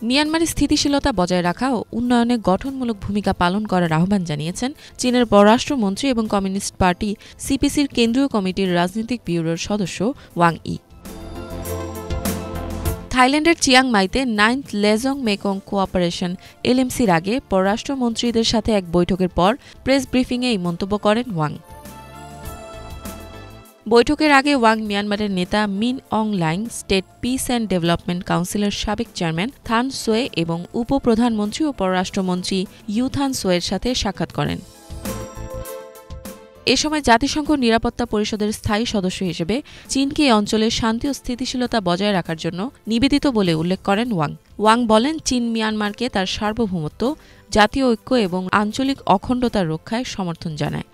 মিয়ানমারে স্থিতিশীলতা বজায় রাখা ও উন্নয়নে গঠনমূলক ভূমিকা পালন করার আহ্বান জানিয়েছেন চীনের পররাষ্ট্রমন্ত্রী এবং কমিউনিস্ট পার্টি সিপিসির কেন্দ্রীয় কমিটির রাজনৈতিক ব্যুরোর সদস্য ওয়াং ই। থাইল্যান্ডের চিয়াং মাইতে 9th লেজং মেকং কোঅপারেশন এলএমসির আগে পররাষ্ট্রমন্ত্রীদের সাথে এক বৈঠকের পর প্রেস ব্রিফিংয়ে এই মন্তব্য করেন ওয়াং। বৈঠকের আগে ওয়াং মিয়ানমারের নেতা Min Aung Hlaing, state peace and development কাউন্সিলের সাবেক চেয়ারম্যান থান সোয়ে এবং উপপ্রধানমন্ত্রী ও পররাষ্ট্রমন্ত্রী ইউ থান সোয়ের সাথে সাক্ষাৎ করেন। এ সময় জাতিসংঘ নিরাপত্তা পরিষদের স্থায়ী সদস্য হিসেবে চীনকে এই অঞ্চলে শান্তি ও স্থিতিশীলতা বজায় রাখার জন্য নিবেদিত বলে উল্লেখ করেন ওয়াং। ওয়াং বলেন, চীন মিয়ানমারকে তার সার্বভৌমত্ব, জাতীয় ঐক্য এবং আঞ্চলিক অখণ্ডতার রক্ষায় সমর্থন জানায়।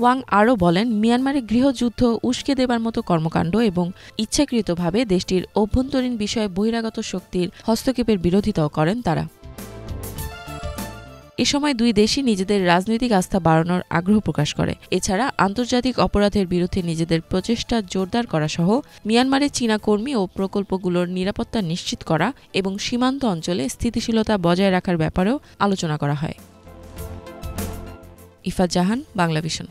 ওয়াং আরও বলেন, মিয়ানমারে গৃহযুদ্ধ উস্কে দেবার মতো কর্মকাণ্ড এবং ইচ্ছাকৃতভাবে দেশটির অভ্যন্তরীণ বিষয়ে বহিরাগত শক্তির হস্তক্ষেপের বিরোধিতাও করেন তারা। এ সময় দুই দেশই নিজেদের রাজনৈতিক আস্থা বাড়ানোর আগ্রহ প্রকাশ করে। এছাড়া আন্তর্জাতিক অপরাধের বিরুদ্ধে নিজেদের প্রচেষ্টা জোরদার করা সহ মিয়ানমারে চীনা কর্মী ও প্রকল্পগুলোর নিরাপত্তা নিশ্চিত করা এবং সীমান্ত অঞ্চলে স্থিতিশীলতা বজায় রাখার ব্যাপারেও আলোচনা করা হয়। ইফাত জাহান, বাংলাভিশন।